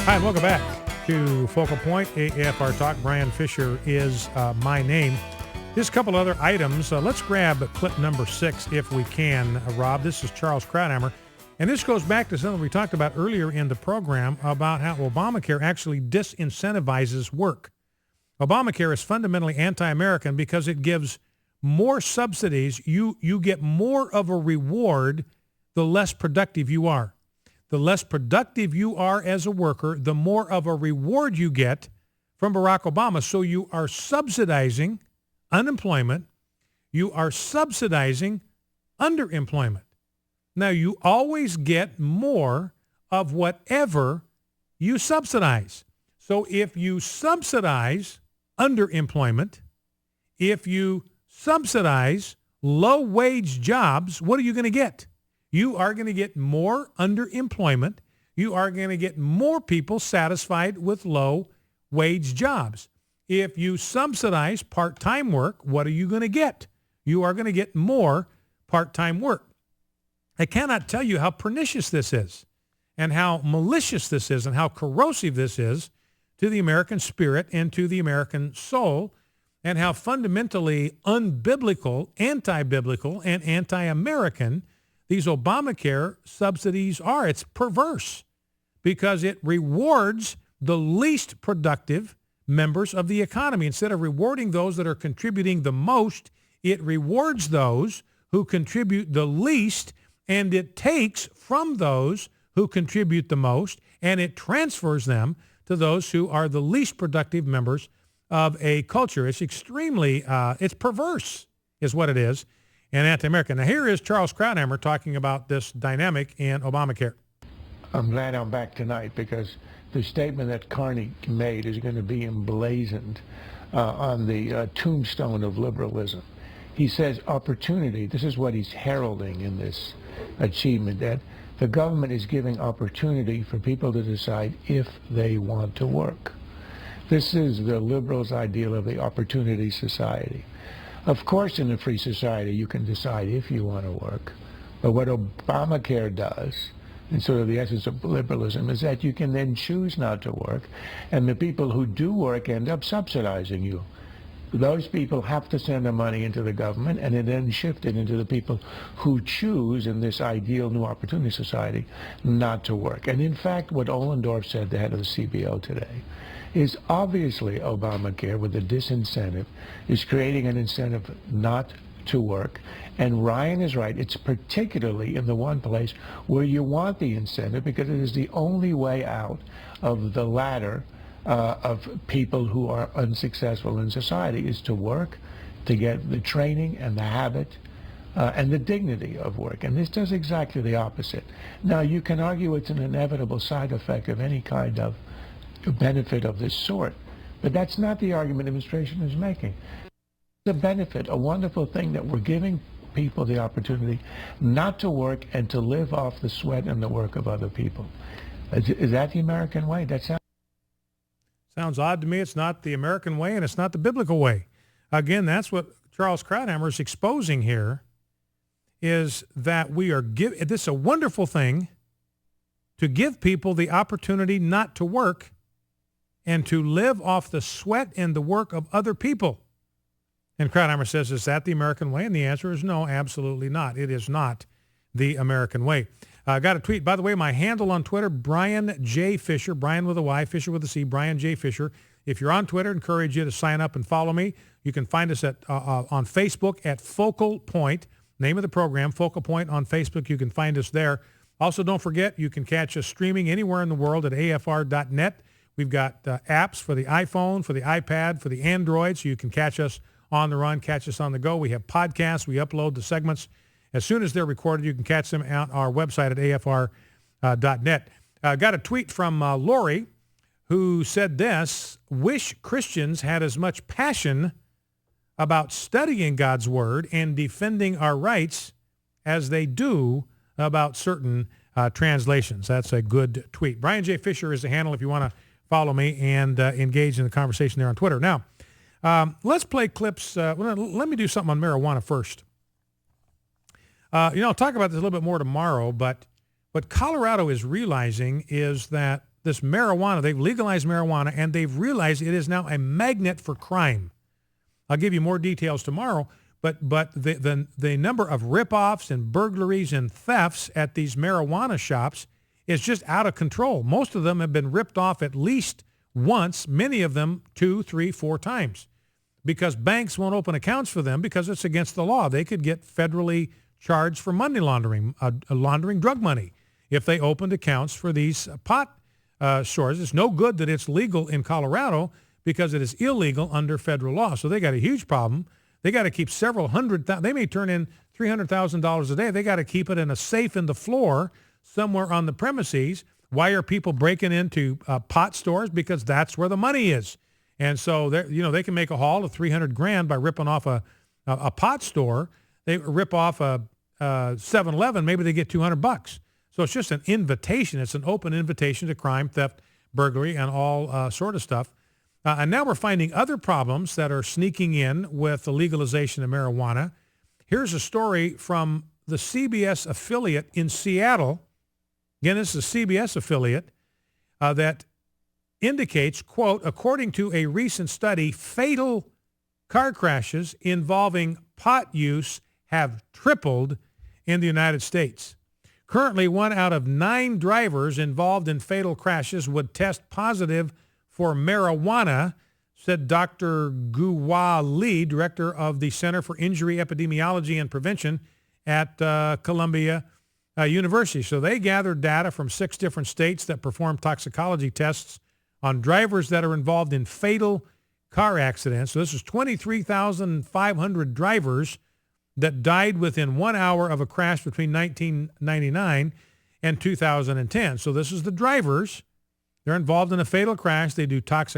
Hi, and welcome back to Focal Point, AFR Talk. Brian Fisher is my name. Just a couple other items. Let's grab clip number 6 if we can, Rob. This is Charles Krauthammer. And this goes back to something we talked about earlier in the program about how Obamacare actually disincentivizes work. Obamacare is fundamentally anti-American because it gives more subsidies. You get more of a reward the less productive you are. The less productive you are as a worker, the more of a reward you get from Barack Obama. So you are subsidizing unemployment. You are subsidizing underemployment. Now, you always get more of whatever you subsidize. So if you subsidize underemployment, if you subsidize low-wage jobs, what are you going to get? You are going to get more underemployment. You are going to get more people satisfied with low-wage jobs. If you subsidize part-time work, what are you going to get? You are going to get more part-time work. I cannot tell you how pernicious this is and how malicious this is and how corrosive this is to the American spirit and to the American soul, and how fundamentally unbiblical, anti-biblical, and anti-American these Obamacare subsidies are. It's perverse because it rewards the least productive members of the economy. Instead of rewarding those that are contributing the most, it rewards those who contribute the least, and it takes from those who contribute the most, and it transfers them to those who are the least productive members of a culture. It's extremely, it's perverse is what it is, and anti-American. Now here is Charles Krauthammer talking about this dynamic in Obamacare. I'm glad I'm back tonight because the statement that Carney made is going to be emblazoned on the tombstone of liberalism. He says opportunity, this is what he's heralding in this achievement, that the government is giving opportunity for people to decide if they want to work. This is the liberals' ideal of the opportunity society. Of course, in a free society, you can decide if you want to work. But what Obamacare does, and sort of the essence of liberalism, is that you can then choose not to work, and the people who do work end up subsidizing you. Those people have to send the money into the government, and it then shifted into the people who choose in this ideal new opportunity society not to work. And in fact, what Ollendorf said, the head of the CBO today, is obviously Obamacare with a disincentive is creating an incentive not to work. And Ryan is right. It's particularly in the one place where you want the incentive because it is the only way out of the ladder of people who are unsuccessful in society, is to work, to get the training and the habit and the dignity of work. And this does exactly the opposite. Now, you can argue it's an inevitable side effect of any kind of benefit of this sort, but that's not the argument the administration is making. The benefit, a wonderful thing that we're giving people the opportunity not to work and to live off the sweat and the work of other people. Is that the American way? That sounds odd to me. It's not the American way, and it's not the biblical way. Again, that's what Charles Krauthammer is exposing here, is that we are this is a wonderful thing to give people the opportunity not to work and to live off the sweat and the work of other people. And Krauthammer says, is that the American way? And the answer is no, absolutely not. It is not the American way. I got a tweet. By the way, my handle on Twitter, Brian J. Fisher, Brian with a Y, Fisher with a C, Brian J. Fisher. If you're on Twitter, I encourage you to sign up and follow me. You can find us at on Facebook at Focal Point, name of the program, Focal Point on Facebook. You can find us there. Also, don't forget, you can catch us streaming anywhere in the world at afr.net. We've got apps for the iPhone, for the iPad, for the Android, so you can catch us on the run, catch us on the go. We have podcasts. We upload the segments. As soon as they're recorded, you can catch them on our website at afr.net. Got a tweet from Lori, who said this: wish Christians had as much passion about studying God's word and defending our rights as they do about certain translations. That's a good tweet. Brian J. Fisher is the handle if you want to follow me and engage in the conversation there on Twitter. Now, let's play clips. Let me do something on marijuana first. I'll talk about this a little bit more tomorrow, but what Colorado is realizing is that this marijuana. They've legalized marijuana, and they've realized it is now a magnet for crime. I'll give you more details tomorrow, but the number of rip-offs and burglaries and thefts at these marijuana shops is just out of control. Most of them have been ripped off at least once, many of them 2, 3, 4 times, because banks won't open accounts for them because it's against the law. They could get federally charged for money laundering, laundering drug money, if they opened accounts for these pot stores. It's no good that it's legal in Colorado because it is illegal under federal law. So they got a huge problem. They got to keep several hundred thousand. They may turn in $300,000 a day. They got to keep it in a safe in the floor somewhere on the premises. Why are people breaking into pot stores? Because that's where the money is. And so they can make a haul of $300,000 by ripping off a pot store. They rip off a 7-Eleven, maybe they get $200. So it's just an invitation. It's an open invitation to crime, theft, burglary, and all sort of stuff. And now we're finding other problems that are sneaking in with the legalization of marijuana. Here's a story from the CBS affiliate in Seattle. Again, this is a CBS affiliate that indicates, quote, according to a recent study, fatal car crashes involving pot use have tripled in the United States. Currently, 1 out of 9 drivers involved in fatal crashes would test positive for marijuana, said Dr. Guwa Lee, director of the Center for Injury Epidemiology and Prevention at Columbia University. So they gathered data from 6 different states that perform toxicology tests on drivers that are involved in fatal car accidents. So this is 23,500 drivers that died within 1 hour of a crash between 1999 and 2010. So this is the drivers. They're involved in a fatal crash. They do tox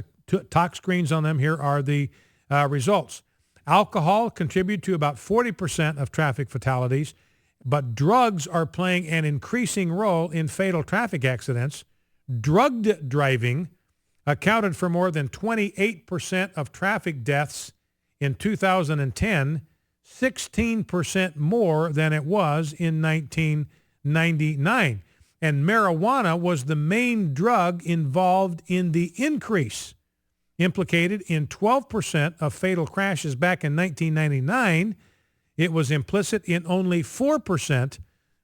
screens on them. Here are the results. Alcohol contribute to about 40% of traffic fatalities, but drugs are playing an increasing role in fatal traffic accidents. Drugged driving accounted for more than 28% of traffic deaths in 2010, 16% more than it was in 1999. And marijuana was the main drug involved in the increase, implicated in 12% of fatal crashes back in 1999. It was implicit in only 4%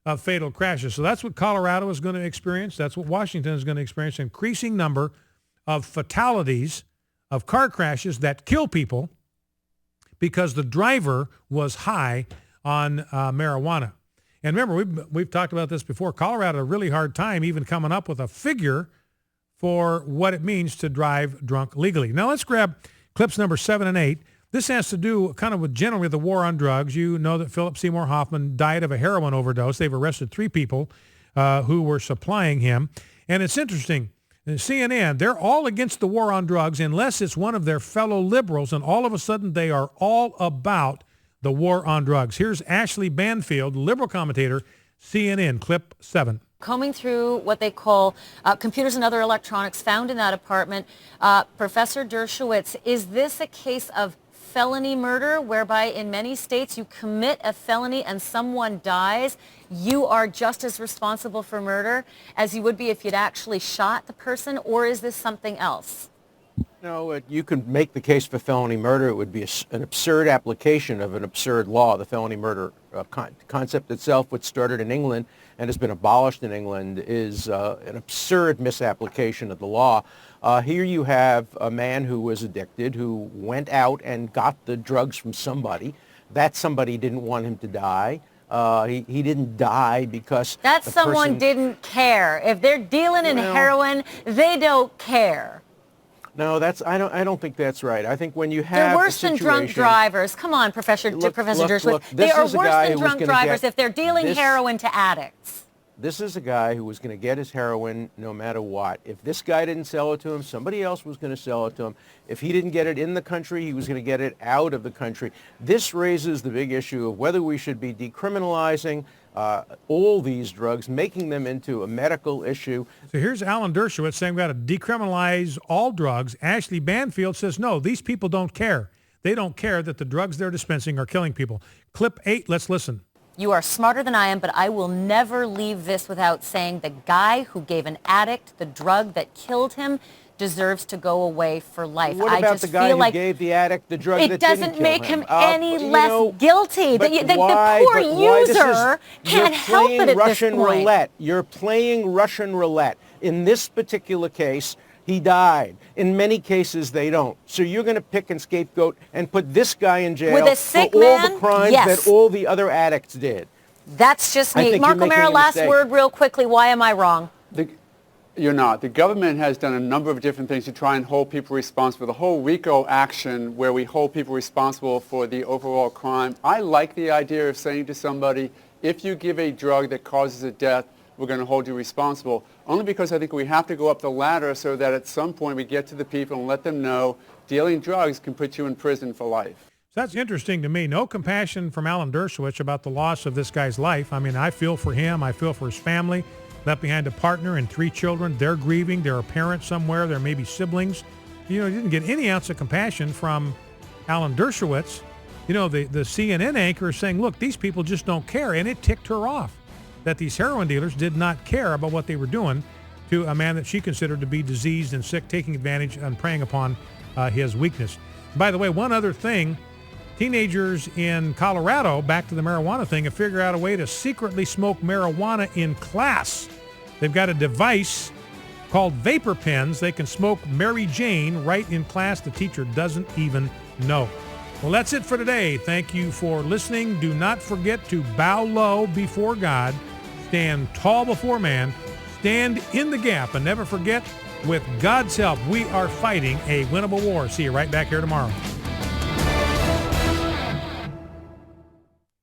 of fatal crashes. So that's what Colorado is going to experience. That's what Washington is going to experience, an increasing number of fatalities, of car crashes that kill people because the driver was high on marijuana. And remember, we've talked about this before. Colorado had a really hard time even coming up with a figure for what it means to drive drunk legally. Now let's grab clips number 7 and 8. This has to do kind of with generally the war on drugs. You know that Philip Seymour Hoffman died of a heroin overdose. They've arrested 3 people who were supplying him. And it's interesting. CNN, they're all against the war on drugs unless it's one of their fellow liberals, and all of a sudden they are all about the war on drugs. Here's Ashley Banfield, liberal commentator, CNN, clip 7. Combing through what they call computers and other electronics found in that apartment, Professor Dershowitz, is this a case of felony murder, whereby in many states you commit a felony and someone dies, you are just as responsible for murder as you would be if you'd actually shot the person, or is this something else? No, you can make the case for felony murder. It would be an absurd application of an absurd law. The felony murder concept itself, which started in England and has been abolished in England, is an absurd misapplication of the law. Here you have a man who was addicted, who went out and got the drugs from somebody. That somebody didn't want him to die. He didn't die because that someone didn't care. If they're dealing in heroin, they don't care. No, I don't think that's right. I think when you have they're worse than drunk drivers. Come on, Professor Dershowitz. They are worse than drunk drivers if they're dealing heroin to addicts. This is a guy who was going to get his heroin no matter what. If this guy didn't sell it to him, somebody else was going to sell it to him. If he didn't get it in the country, he was going to get it out of the country. This raises the big issue of whether we should be decriminalizing all these drugs, making them into a medical issue. So here's Alan Dershowitz saying we've got to decriminalize all drugs. Ashley Banfield says, no, these people don't care. They don't care that the drugs they're dispensing are killing people. Clip 8, let's listen. You are smarter than I am, but I will never leave this without saying the guy who gave an addict the drug that killed him deserves to go away for life. What I about just the guy feel who like gave the addict the drug that it didn't doesn't kill make him? him any less guilty. But The why- poor but why user can't help it at Russian this point. roulette. You're playing Russian roulette. In this particular case, he died. In many cases, they don't. So you're going to pick and scapegoat and put this guy in jail With a sick for all man? the crimes Yes. that all the other addicts did. That's just I me. think Mark you're making O'Mara, a last mistake. word real quickly. Why am I wrong? You're not. The government has done a number of different things to try and hold people responsible. The whole RICO action where we hold people responsible for the overall crime. I like the idea of saying to somebody, if you give a drug that causes a death, we're going to hold you responsible. Only because I think we have to go up the ladder so that at some point we get to the people and let them know dealing drugs can put you in prison for life. So that's interesting to me. No compassion from Alan Dershowitz about the loss of this guy's life. I mean, I feel for him. I feel for his family. Left behind a partner and 3 children. They're grieving. There are parents somewhere. There may be siblings. You know, he didn't get any ounce of compassion from Alan Dershowitz. You know, the CNN anchor is saying, look, these people just don't care. And it ticked her off that these heroin dealers did not care about what they were doing to a man that she considered to be diseased and sick, taking advantage and preying upon his weakness. By the way, one other thing, teenagers in Colorado, back to the marijuana thing, have figured out a way to secretly smoke marijuana in class. They've got a device called vapor pens. They can smoke Mary Jane right in class. The teacher doesn't even know. Well, that's it for today. Thank you for listening. Do not forget to bow low before God, stand tall before man, stand in the gap, and never forget, with God's help, we are fighting a winnable war. See you right back here tomorrow.